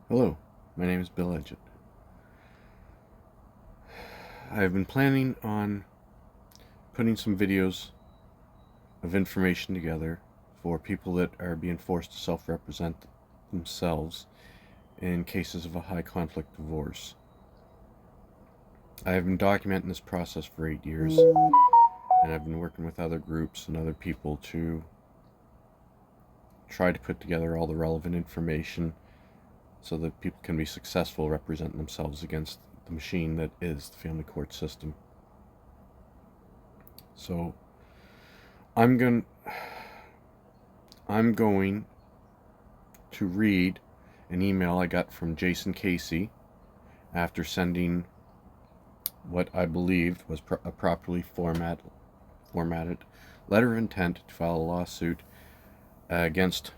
Hello, my name is Bill Edgett. I've been planning on putting some videos of information together for people that are being forced to self-represent themselves in cases of a high conflict divorce. I have been documenting this process for 8 years, and I've been working with other groups and other people to try to put together all the relevant information so that people can be successful representing themselves against the machine that is the family court system. So I'm going to read an email I got from Jason Casey after sending what I believed was a properly formatted letter of intent to file a lawsuit against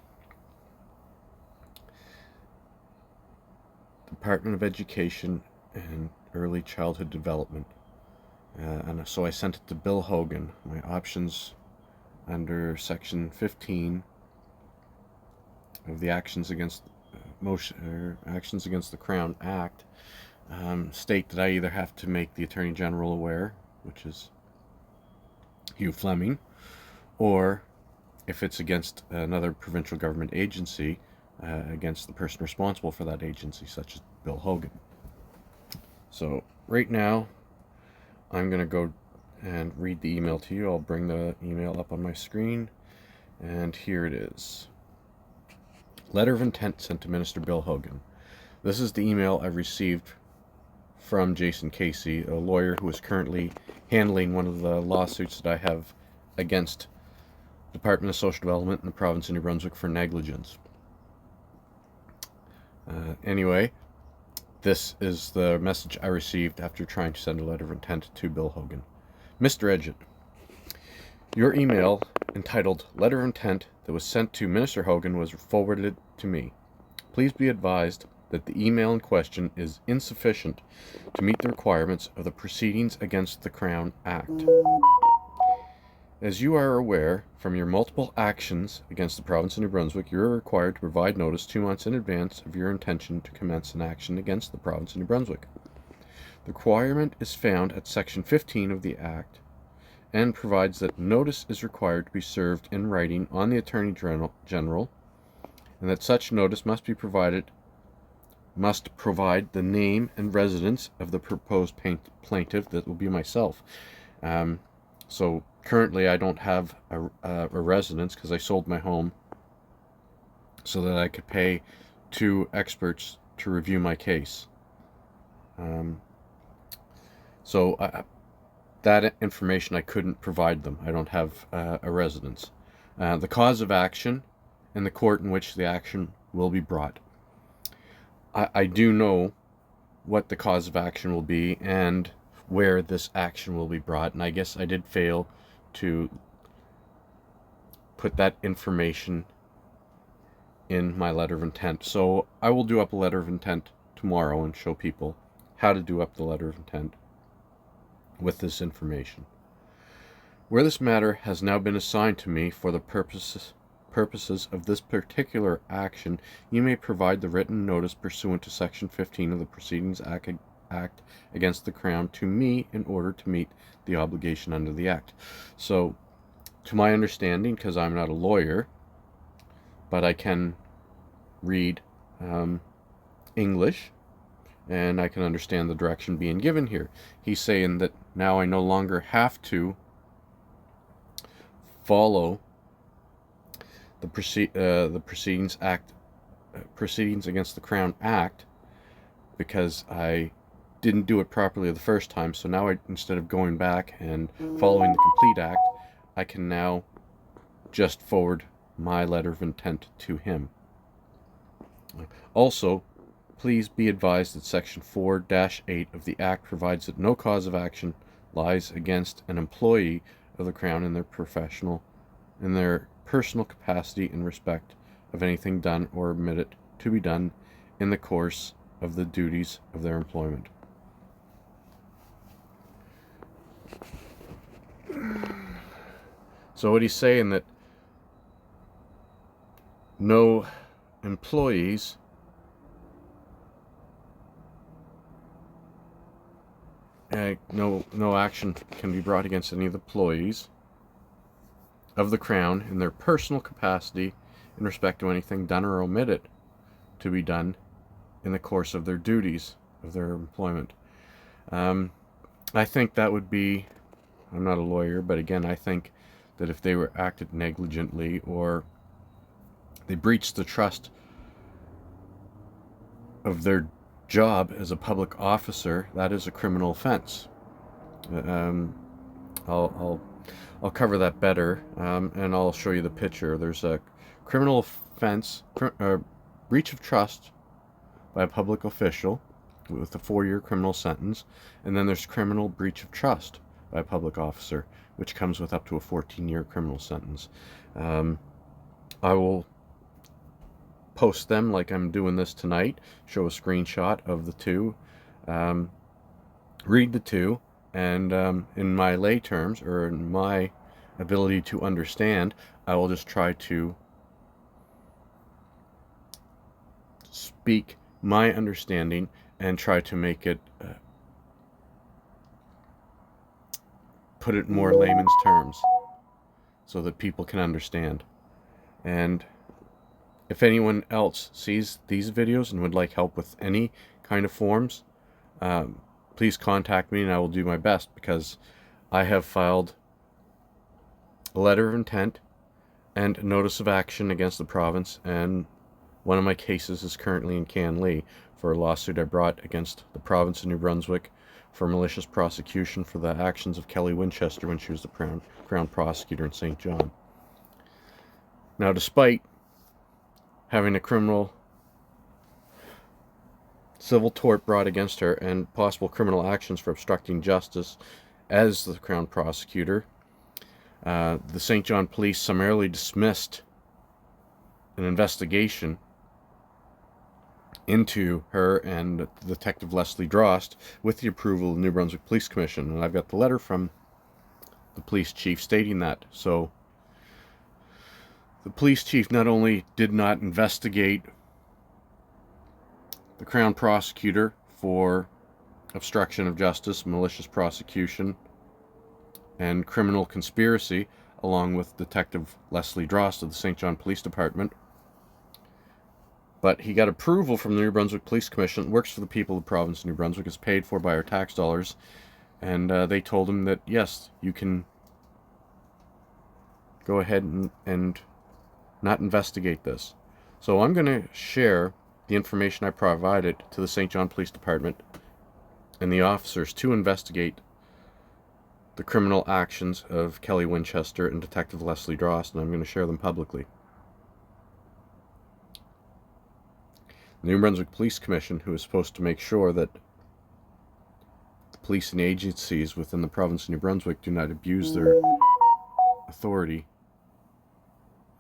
the Department of Education and Early Childhood Development. And so I sent it to Bill Hogan. My options under Section 15 of the Actions Against the Crown Act state that I either have to make the Attorney General aware, which is Hugh Fleming, or if it's against another provincial government agency, against the person responsible for that agency, such as Bill Hogan. So right now, I'm going to go and read the email to you. I'll bring the email up on my screen, and here it is. Letter of intent sent to Minister Bill Hogan. This is the email I've received from Jason Casey, a lawyer who is currently handling one of the lawsuits that I have against the Department of Social Development in the province of New Brunswick for negligence. Anyway, this is the message I received after trying to send a letter of intent to Bill Hogan. Mr. Edgett, your email entitled Letter of Intent that was sent to Minister Hogan was forwarded to me. Please be advised that the email in question is insufficient to meet the requirements of the Proceedings Against the Crown Act. As you are aware from your multiple actions against the province of New Brunswick, you are required to provide notice 2 months in advance of your intention to commence an action against the province of New Brunswick. The requirement is found at Section 15 of the Act and provides that notice is required to be served in writing on the Attorney General, and that such notice must provide the name and residence of the proposed plaintiff, that will be myself. So currently I don't have a residence because I sold my home so that I could pay 2 experts to review my case. That information I couldn't provide them. I don't have a residence. The cause of action and the court in which the action will be brought. I do know what the cause of action will be and where this action will be brought, and I guess I did fail to put that information in my letter of intent. So I will do up a letter of intent tomorrow and show people how to do up the letter of intent with this information. Where this matter has now been assigned to me for the purposes of this particular action, you may provide the written notice pursuant to Section 15 of the Proceedings Act against the Crown to me in order to meet the obligation under the Act. So, to my understanding, because I'm not a lawyer, but I can read English, and I can understand the direction being given here. He's saying that now I no longer have to follow the Proceedings Against the Crown Act because I didn't do it properly the first time. So now instead of going back and following the complete act, I can now just forward my letter of intent to him. Also, please be advised that Section 4-8 of the Act provides that no cause of action lies against an employee of the Crown in their personal capacity in respect of anything done or omitted to be done in the course of the duties of their employment. So what he's saying that no employees no action can be brought against any of the employees of the Crown in their personal capacity in respect to anything done or omitted to be done in the course of their duties of their employment. I think that would be, I'm not a lawyer, but again, I think that if they were acted negligently or they breached the trust of their job as a public officer, that is a criminal offense. I'll cover that better, and I'll show you the picture. There's a criminal offense, breach of trust by a public official with a 4-year criminal sentence, and then there's criminal breach of trust by a public officer, which comes with up to a 14-year criminal sentence. I will post them like I'm doing this tonight, show a screenshot of the two, read the two, and in my lay terms, or in my ability to understand, I will just try to speak my understanding and try to make it, put it in more layman's terms so that people can understand. And if anyone else sees these videos and would like help with any kind of forms, please contact me and I will do my best, because I have filed a letter of intent and a notice of action against the province, and one of my cases is currently in Canley for a lawsuit I brought against the province of New Brunswick for malicious prosecution for the actions of Kelly Winchester when she was the Crown prosecutor in St. John. Now, despite having a criminal civil tort brought against her and possible criminal actions for obstructing justice as the Crown prosecutor, the St. John police summarily dismissed an investigation into her and Detective Leslie Drost with the approval of the New Brunswick Police Commission. And I've got the letter from the police chief stating that. So the police chief not only did not investigate the Crown prosecutor for obstruction of justice, malicious prosecution, and criminal conspiracy, along with Detective Leslie Drost of the St. John Police Department, but he got approval from the New Brunswick Police Commission, works for the people of the province of New Brunswick, is paid for by our tax dollars, and they told him that, yes, you can go ahead and not investigate this. So I'm going to share the information I provided to the St. John Police Department and the officers to investigate the criminal actions of Kelly Winchester and Detective Leslie Drost, and I'm going to share them publicly. The New Brunswick Police Commission, who is supposed to make sure that the police and agencies within the province of New Brunswick do not abuse their authority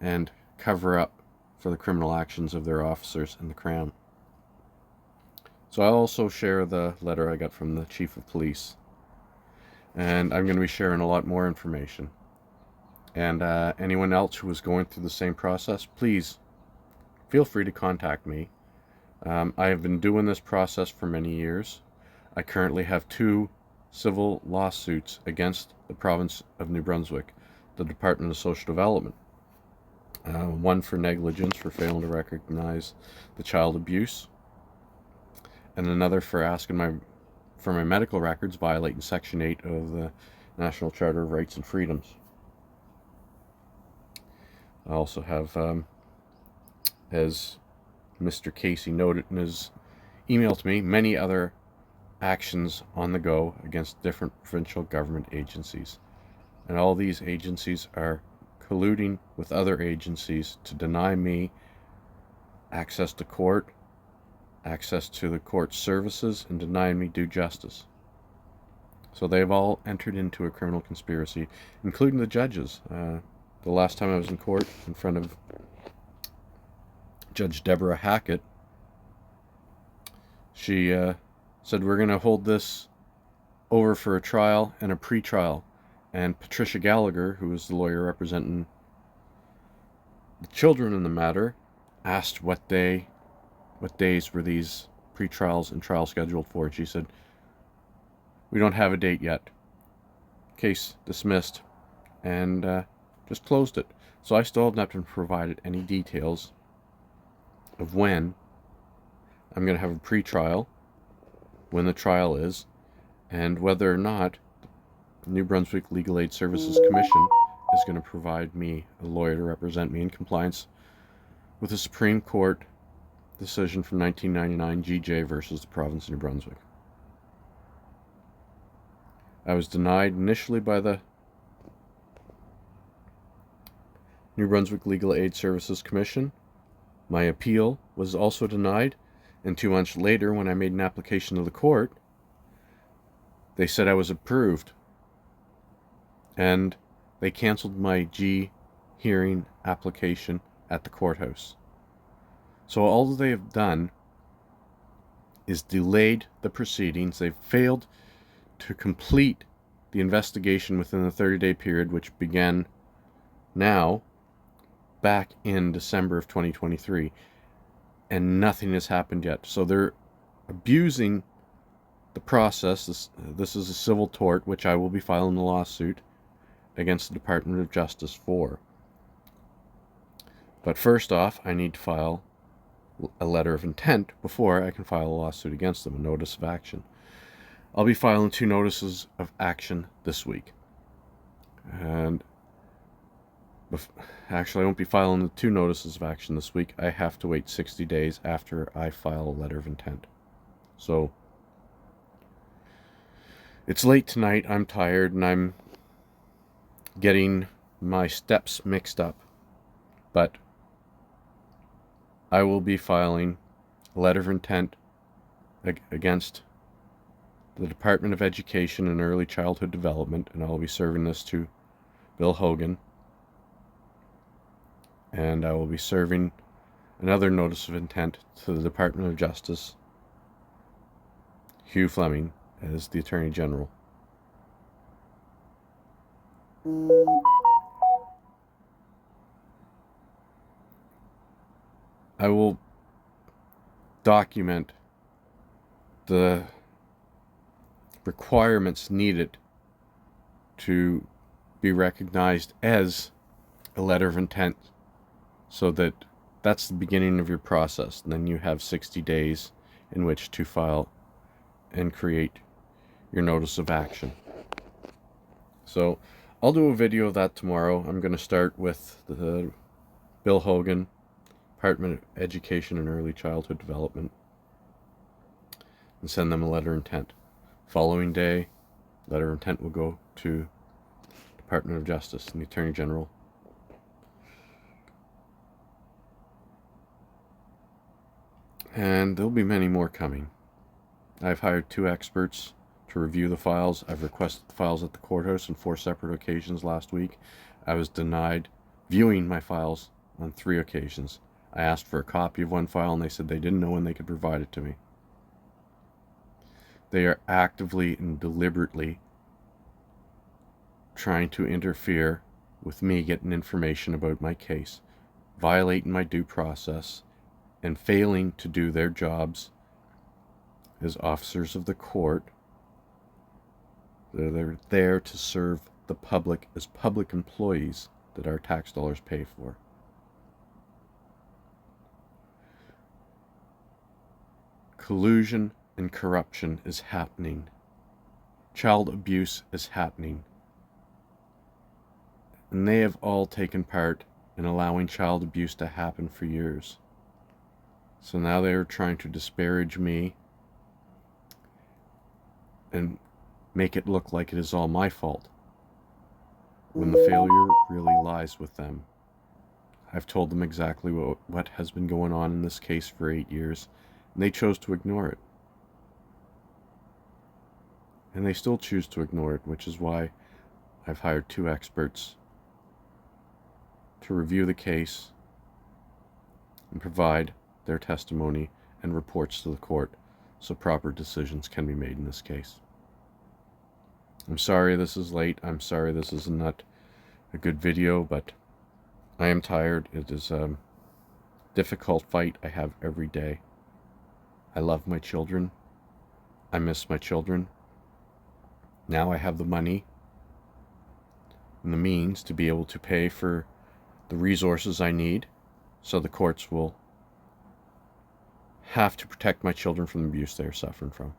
and cover up for the criminal actions of their officers and the Crown. So I'll also share the letter I got from the Chief of Police, and I'm going to be sharing a lot more information. And anyone else who is going through the same process, please feel free to contact me. I have been doing this process for many years. I currently have 2 civil lawsuits against the province of New Brunswick, the Department of Social Development. One for negligence for failing to recognize the child abuse, and another for asking for my medical records, violating Section 8 of the National Charter of Rights and Freedoms. I also have, as Mr. Casey noted in his email to me, many other actions on the go against different provincial government agencies. And all these agencies are colluding with other agencies to deny me access to court, access to the court services, and denying me due justice. So they've all entered into a criminal conspiracy, including the judges. The last time I was in court in front of Judge Deborah Hackett, she said, we're going to hold this over for a trial and a pre-trial. And Patricia Gallagher, who was the lawyer representing the children in the matter, asked what days were these pre-trials and trials scheduled for. And she said, We don't have a date yet. Case dismissed, and just closed it. So I still have not been provided any details of when I'm going to have a pre-trial, when the trial is, and whether or not the New Brunswick Legal Aid Services Commission is going to provide me a lawyer to represent me in compliance with the Supreme Court decision from 1999, GJ versus the province of New Brunswick. I was denied initially by the New Brunswick Legal Aid Services Commission. My appeal was also denied, and 2 months later, when I made an application to the court, they said I was approved, and they canceled my G hearing application at the courthouse. So all that they have done is delayed the proceedings. They've failed to complete the investigation within the 30-day period, which began now back in December of 2023, and nothing has happened yet. So they're abusing the process. This is a civil tort, which I will be filing a lawsuit against the Department of Justice for. But first off, I need to file a letter of intent before I can file a lawsuit against them, a notice of action. I'll be filing 2 notices of action this week. And actually, I won't be filing the 2 notices of action this week. I have to wait 60 days after I file a letter of intent. So it's late tonight. I'm tired, and I'm getting my steps mixed up. But I will be filing a letter of intent against the Department of Education and Early Childhood Development, and I'll be serving this to Bill Hogan. And I will be serving another notice of intent to the Department of Justice, Hugh Fleming, as the Attorney General. I will document the requirements needed to be recognized as a letter of intent, so that that's the beginning of your process, and then you have 60 days in which to file and create your notice of action. So I'll do a video of that tomorrow. I'm going to start with the Bill Hogan, Department of Education and Early Childhood Development, and send them a letter of intent. Following day, letter of intent will go to Department of Justice and the Attorney General. And there'll be many more coming. I've hired 2 experts to review the files. I've requested the files at the courthouse on 4 separate occasions last week. I was denied viewing my files on 3 occasions. I asked for a copy of one file, and they said they didn't know when they could provide it to me. They are actively and deliberately trying to interfere with me getting information about my case, violating my due process, and failing to do their jobs as officers of the court. They're there to serve the public as public employees that our tax dollars pay for. Collusion and corruption is happening. Child abuse is happening. And they have all taken part in allowing child abuse to happen for years. So now they are trying to disparage me and make it look like it is all my fault, when the failure really lies with them. I've told them exactly what has been going on in this case for 8 years, and they chose to ignore it. And they still choose to ignore it, which is why I've hired 2 experts to review the case and provide their testimony and reports to the court so proper decisions can be made in this case. I'm sorry this is late. I'm sorry this is not a good video, but I am tired. It is a difficult fight I have every day. I love my children. I miss my children. Now I have the money and the means to be able to pay for the resources I need, so the courts will have to protect my children from the abuse they are suffering from.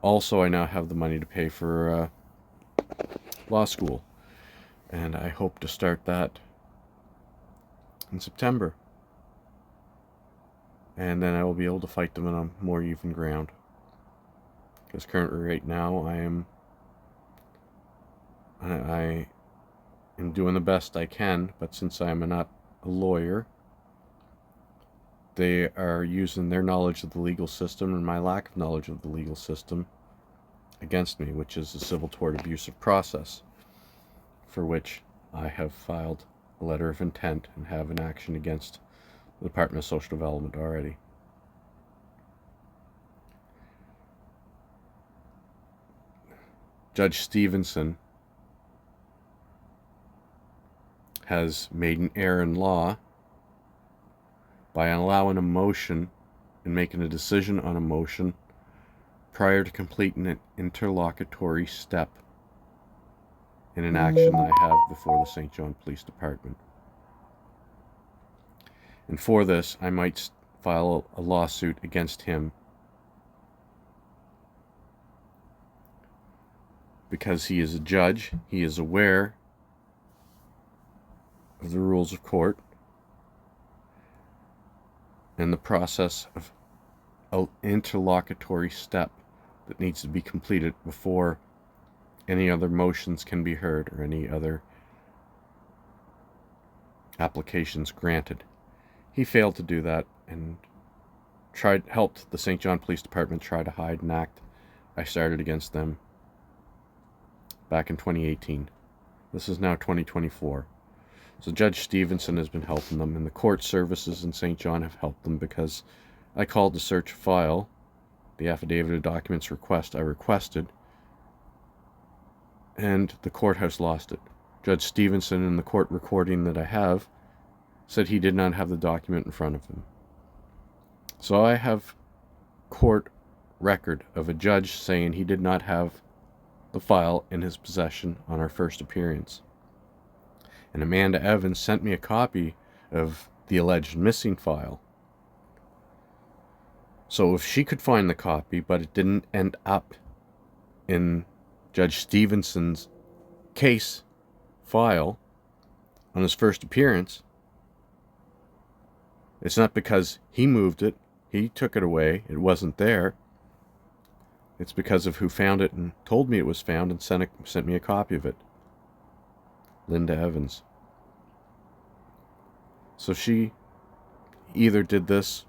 Also, I now have the money to pay for law school, and I hope to start that in September. And then I will be able to fight them on a more even ground. Because currently, right now, I am doing the best I can, but since I am not a lawyer, they are using their knowledge of the legal system and my lack of knowledge of the legal system against me, which is the civil tort abusive process, for which I have filed a letter of intent and have an action against the Department of Social Development already. Judge Stevenson has made an error in law by allowing a motion and making a decision on a motion prior to completing an interlocutory step in an action I have before the St. John Police Department. And for this, I might file a lawsuit against him because he is a judge, he is aware of the rules of court and the process of an interlocutory step that needs to be completed before any other motions can be heard or any other applications granted. He failed to do that and helped the St. John Police Department try to hide an act I started against them back in 2018. This is now 2024. So Judge Stevenson has been helping them, and the court services in St. John have helped them because I called to search a file, the affidavit of documents request I requested, and the courthouse lost it. Judge Stevenson, in the court recording that I have, said he did not have the document in front of him. So I have court record of a judge saying he did not have the file in his possession on our first appearance. And Amanda Evans sent me a copy of the alleged missing file. So if she could find the copy, but it didn't end up in Judge Stevenson's case file on his first appearance, it's not because he moved it, he took it away, it wasn't there. It's because of who found it and told me it was found and sent me a copy of it. Linda Evans. So she either did this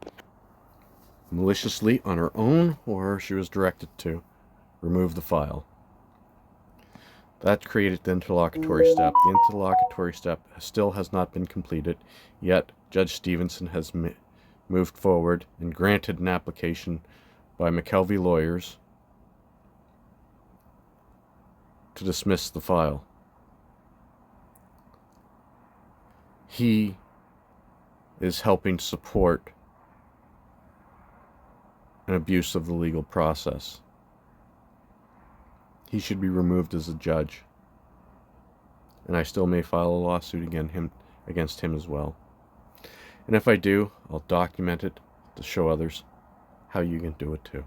maliciously on her own, or she was directed to remove the file. That created the interlocutory step. The interlocutory step still has not been completed, yet Judge Stevenson has moved forward and granted an application by McKelvey lawyers to dismiss the file. He is helping support an abuse of the legal process. He should be removed as a judge. And I still may file a lawsuit against him as well. And if I do, I'll document it to show others how you can do it too.